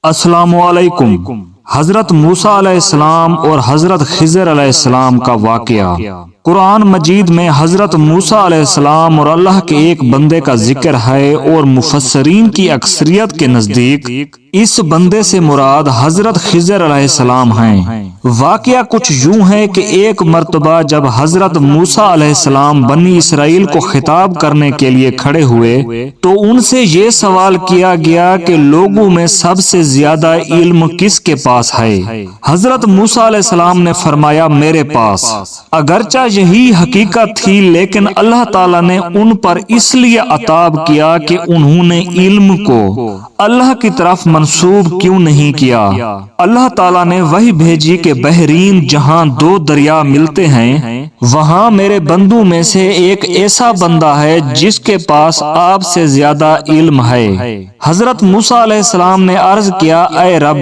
السلام علیکم۔ حضرت موسیٰ علیہ السلام اور حضرت خضر علیہ السلام کا واقعہ قرآن مجید میں حضرت موسیٰ علیہ السلام اور اللہ کے ایک بندے کا ذکر ہے، اور مفسرین کی اکثریت کے نزدیک اس بندے سے مراد حضرت خضر علیہ السلام ہیں۔ واقعہ کچھ یوں ہے کہ ایک مرتبہ جب حضرت موسیٰ علیہ السلام بنی اسرائیل کو خطاب کرنے کے لیے کھڑے ہوئے تو ان سے یہ سوال کیا گیا کہ لوگوں میں سب سے زیادہ علم کس کے پاس ہے؟ حضرت موسیٰ علیہ السلام نے فرمایا میرے پاس۔ اگرچہ یہی حقیقت تھی، لیکن اللہ تعالیٰ نے ان پر اس لیے عتاب کیا کہ انہوں نے علم کو اللہ کی طرف منسوب کیوں نہیں کیا۔ اللہ تعالیٰ نے وحی بھیجی کہ بحرین جہاں دو دریا ملتے ہیں وہاں میرے بندوں میں سے ایک ایسا بندہ ہے جس کے پاس آپ سے زیادہ علم ہے۔ حضرت موسیٰ علیہ السلام نے عرض کیا اے رب،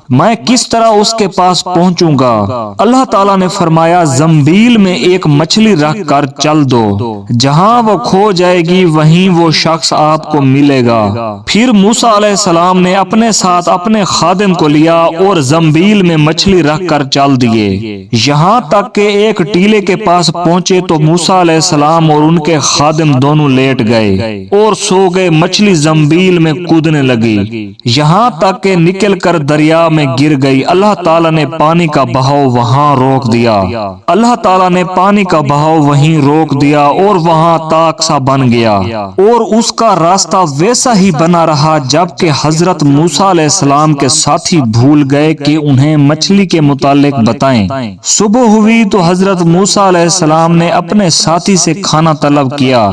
میں کس طرح اس کے پاس پہنچوں گا؟ اللہ تعالیٰ نے فرمایا زنبیل میں ایک مچھلی رکھ کر چل دو، جہاں وہ کھو جائے گی وہیں وہ شخص آپ کو ملے گا۔ پھر موسیٰ علیہ السلام نے اپنے ساتھ اپنے خادم کو لیا اور زنبیل میں مچھلی رکھ کر چل دیے، یہاں تک کہ ایک ٹیلے کے پاس پہنچے تو موسیٰ علیہ السلام اور ان کے خادم دونوں لیٹ گئے اور سو گئے۔ مچھلی زنبیل میں کودنے لگی یہاں تک کہ نکل کر دریا میں گر گئی۔ اللہ تعالیٰ نے پانی کا بہاؤ وہاں روک دیا اور وہاں تاک سا بن گیا، اور اس کا راستہ ویسا ہی بنا رہا جبکہ حضرت موسیٰ علیہ السلام کے ساتھی بھول گئے کہ انہیں مچھلی کے متعلق بتائیں۔ صبح ہوئی تو حضرت موسیٰ علیہ السلام نے اپنے ساتھی سے کھانا طلب کیا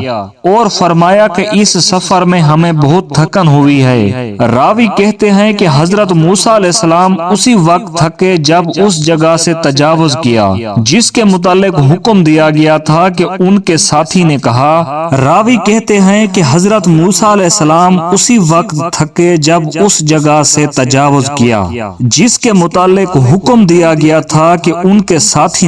اور فرمایا کہ اس سفر میں ہمیں بہت تھکن ہوئی ہے۔ راوی کہتے ہیں کہ حضرت موسیٰ علیہ السلام اسی وقت تھکے جب اس جگہ سے تجاوز کیا جس کے متعلق حکم دیا گیا تھا کہ ان کے ساتھی نے کہا۔ راوی کہتے ہیں کہ حضرت موسیٰ علیہ السلام اسی وقت تھکے جب اس جگہ سے تجاوز کیا جس کے متعلق حکم دیا گیا تھا کہ ان کے ساتھی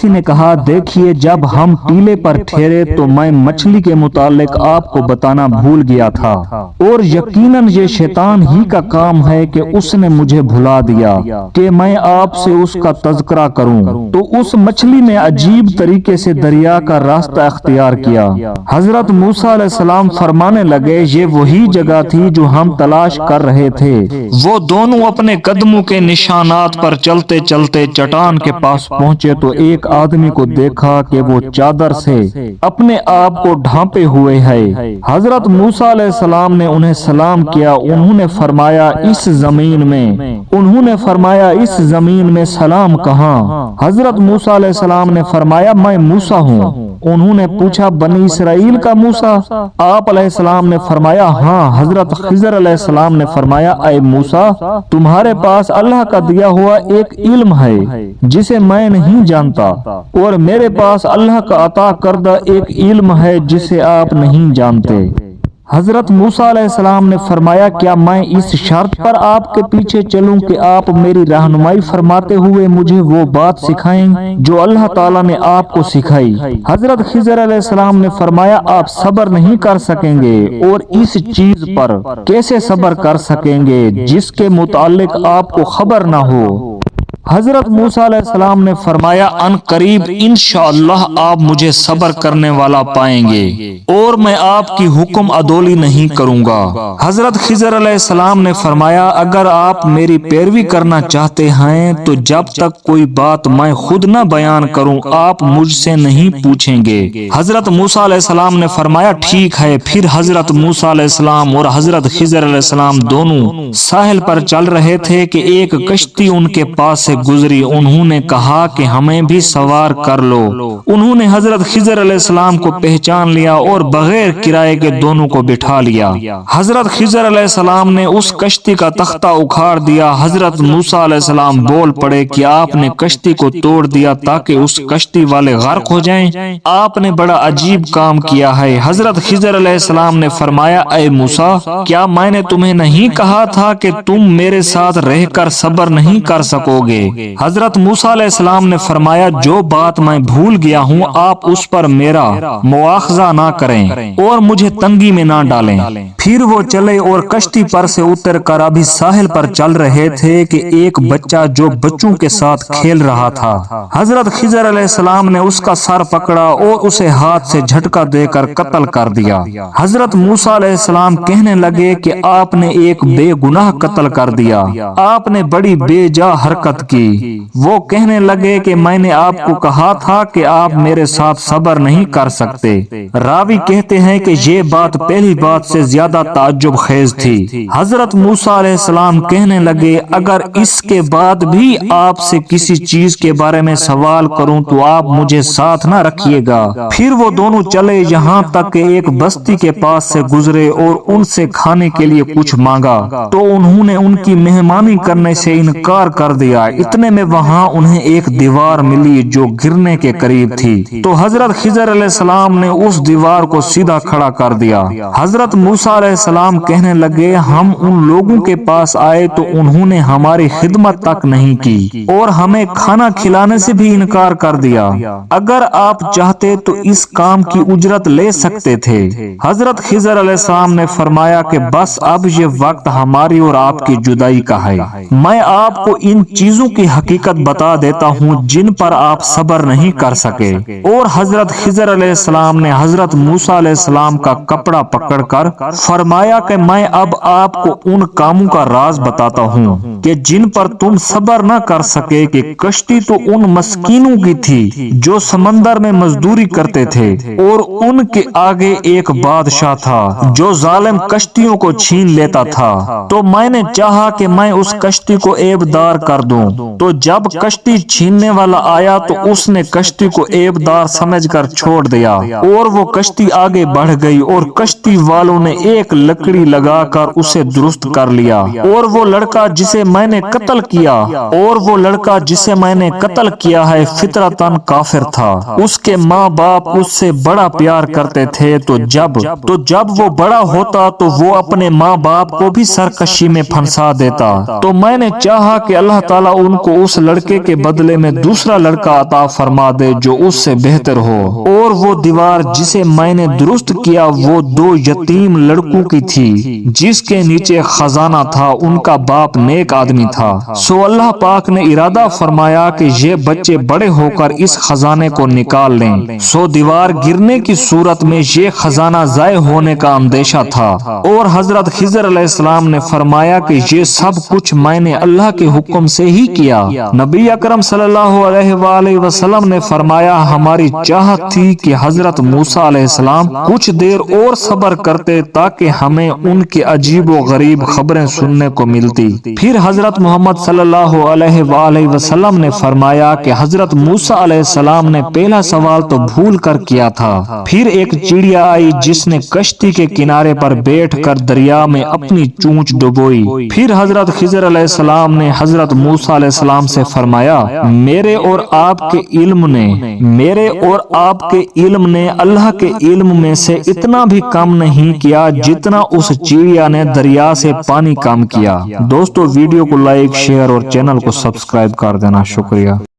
نے کہا دیکھیے جب ہم ٹیلے پر ٹھہرے تو میں مچھلی کے متعلق آپ کو بتانا بھول گیا تھا، اور یقیناً یہ شیطان ہی کا کام ہے کہ اس نے مجھے بھلا دیا کہ میں آپ سے اس کا تذکرہ کروں۔ تو اس مچھلی نے عجیب طریقے سے دریا کا راستہ اختیار کیا۔ حضرت موسیٰ علیہ السلام فرمانے لگے یہ وہی جگہ تھی جو ہم تلاش کر رہے تھے۔ وہ دونوں اپنے قدموں کے نشانات پر چلتے چلتے چٹان کے پاس پہنچے تو ایک آدمی کو دیکھا کہ وہ چادر سے اپنے آپ کو ڈھانپے ہوئے ہے۔ حضرت موسیٰ علیہ السلام نے انہیں سلام کیا۔ انہوں نے فرمایا اس زمین میں سلام کہاں؟ حضرت موسیٰ علیہ السلام نے فرمایا میں موسیٰ ہوں۔ انہوں نے پوچھا بنی اسرائیل کا موسیٰ؟ آپ علیہ السلام نے فرمایا ہاں۔ حضرت خضر علیہ السلام نے فرمایا اے موسیٰ، تمہارے پاس اللہ کا دیا ہوا ایک علم ہے جسے میں نہیں جانتا، اور میرے پاس اللہ کا عطا کردہ ایک علم ہے جسے آپ نہیں جانتے۔ حضرت موسیٰ علیہ السلام نے فرمایا کیا میں اس شرط پر آپ کے پیچھے چلوں کہ آپ میری رہنمائی فرماتے ہوئے مجھے وہ بات سکھائیں جو اللہ تعالیٰ نے آپ کو سکھائی؟ حضرت خضر علیہ السلام نے فرمایا آپ صبر نہیں کر سکیں گے، اور اس چیز پر کیسے صبر کر سکیں گے جس کے متعلق آپ کو خبر نہ ہو؟ حضرت موسیٰ علیہ السلام نے فرمایا ان قریب انشاءاللہ آپ مجھے صبر کرنے والا پائیں گے، اور میں آپ کی حکم عدولی نہیں کروں گا۔ حضرت خضر علیہ السلام نے فرمایا اگر آپ میری پیروی کرنا چاہتے ہیں تو جب تک کوئی بات میں خود نہ بیان کروں آپ مجھ سے نہیں پوچھیں گے۔ حضرت موسیٰ علیہ السلام نے فرمایا ٹھیک ہے۔ پھر حضرت موسیٰ علیہ السلام اور حضرت خضر علیہ السلام دونوں ساحل پر چل رہے تھے کہ ایک کشتی ان کے پاس سے گزری۔ انہوں نے کہا کہ ہمیں بھی سوار کر لو۔ انہوں نے حضرت خضر علیہ السلام کو پہچان لیا اور بغیر کرائے کے دونوں کو بٹھا لیا۔ حضرت خضر علیہ السلام نے اس کشتی کا تختہ اکھاڑ دیا۔ حضرت موسیٰ علیہ السلام بول پڑے کہ آپ نے کشتی کو توڑ دیا تاکہ اس کشتی والے غرق ہو جائیں۔ آپ نے بڑا عجیب کام کیا ہے۔ حضرت خضر علیہ السلام نے فرمایا اے موسیٰ، کیا میں نے تمہیں نہیں کہا تھا کہ تم میرے ساتھ رہ کر صبر نہیں کر سکو گے؟ حضرت موسیٰ علیہ السلام نے فرمایا جو بات میں بھول گیا ہوں آپ اس پر میرا مواخذہ نہ کریں اور مجھے تنگی میں نہ ڈالیں۔ پھر وہ چلے اور کشتی پر سے اتر کر ابھی ساحل پر چل رہے تھے کہ ایک بچہ جو بچوں کے ساتھ کھیل رہا تھا، حضرت خضر علیہ السلام نے اس کا سر پکڑا اور اسے ہاتھ سے جھٹکا دے کر قتل کر دیا۔ حضرت موسیٰ علیہ السلام کہنے لگے کہ آپ نے ایک بے گناہ قتل کر دیا، آپ نے بڑی بے جا حرکت کی۔ وہ کہنے لگے کہ میں نے آپ کو کہا تھا کہ آپ میرے ساتھ صبر نہیں کر سکتے۔ راوی کہتے ہیں کہ یہ بات پہلی بات سے زیادہ تعجب خیز تھی۔ حضرت موسیٰ علیہ السلام کہنے لگے اگر اس کے بعد بھی آپ سے کسی چیز کے بارے میں سوال کروں تو آپ مجھے ساتھ نہ رکھیے گا۔ پھر وہ دونوں چلے یہاں تک کہ ایک بستی کے پاس سے گزرے اور ان سے کھانے کے لیے کچھ مانگا تو انہوں نے ان کی مہمانی کرنے سے انکار کر دیا۔ اتنے میں وہاں انہیں ایک دیوار ملی جو گرنے کے قریب تھی، تو حضرت خضر علیہ السلام نے اس دیوار کو سیدھا کھڑا کر دیا۔ حضرت موسیٰ علیہ السلام کہنے لگے ہم ان لوگوں کے پاس آئے تو انہوں نے ہماری خدمت تک نہیں کی اور ہمیں کھانا کھلانے سے بھی انکار کر دیا۔ اگر آپ چاہتے تو اس کام کی اجرت لے سکتے تھے۔ حضرت خضر علیہ السلام نے فرمایا کہ بس اب یہ وقت ہماری اور آپ کی جدائی کا ہے۔ میں آپ کو ان چیزوں کی حقیقت بتا دیتا ہوں جن پر آپ صبر نہیں کر سکے۔ اور حضرت خضر علیہ السلام نے حضرت موسیٰ علیہ السلام کا کپڑا پکڑ کر فرمایا کہ میں اب آپ کو ان کاموں کا راز بتاتا ہوں کہ جن پر تم صبر نہ کر سکے کہ کشتی تو ان مسکینوں کی تھی جو سمندر میں مزدوری کرتے تھے اور ان کے آگے ایک بادشاہ تھا جو ظالم کشتیوں کو چھین لیتا تھا، تو میں نے چاہا کہ میں اس کشتی کو عیبدار کر دوں، تو جب کشتی چھیننے والا آیا تو اس نے کشتی کو عیبدار سمجھ کر چھوڑ دیا اور وہ کشتی آگے بڑھ گئی اور کشتی والوں نے ایک لکڑی لگا کر اسے درست کر لیا اور وہ لڑکا جسے میں نے قتل کیا ہے فطرتاً کافر تھا۔ اس کے ماں باپ اس سے بڑا پیار کرتے تھے، تو جب وہ بڑا ہوتا تو وہ اپنے ماں باپ کو بھی سرکشی میں پھنسا دیتا، تو میں نے چاہا کہ اللہ تعالیٰ ان کو اس لڑکے کے بدلے میں دوسرا لڑکا عطا فرما دے جو اس سے بہتر ہو، اور وہ دیوار جسے میں نے درست کیا وہ 2 یتیم لڑکوں کی تھی جس کے نیچے خزانہ تھا، ان کا باپ نیک آدمی تھا۔ سو اللہ پاک نے ارادہ فرمایا کہ یہ بچے بڑے ہو کر اس خزانے کو نکال لیں، سو دیوار گرنے کی صورت میں یہ خزانہ ضائع ہونے کا اندیشہ تھا۔ اور حضرت خضر علیہ السلام نے فرمایا کہ یہ سب کچھ میں نے اللہ کے حکم سے ہی کیا۔ نبی اکرم صلی اللہ علیہ وآلہ وسلم نے فرمایا ہماری چاہت تھی کہ حضرت موسیٰ علیہ السلام کچھ دیر اور صبر کرتے تاکہ ہمیں ان کے عجیب و غریب خبریں سننے کو ملتی۔ پھر حضرت محمد صلی اللہ علیہ وآلہ وسلم نے فرمایا کہ حضرت موسیٰ علیہ السلام نے پہلا سوال تو بھول کر کیا تھا، پھر ایک چڑیا آئی جس نے کشتی کے کنارے پر بیٹھ کر دریا میں اپنی چونچ ڈبوئی۔ پھر حضرت خضر علیہ السلام نے حضرت موسیٰ علیہ السلام سے فرمایا میرے اور آپ کے علم نے اللہ کے علم میں سے اتنا بھی کم نہیں کیا جتنا اس چڑیا نے دریا سے پانی کم کیا۔ دوستو ویڈیو کو لائک، شیئر اور چینل کو سبسکرائب کر دینا۔ شکریہ۔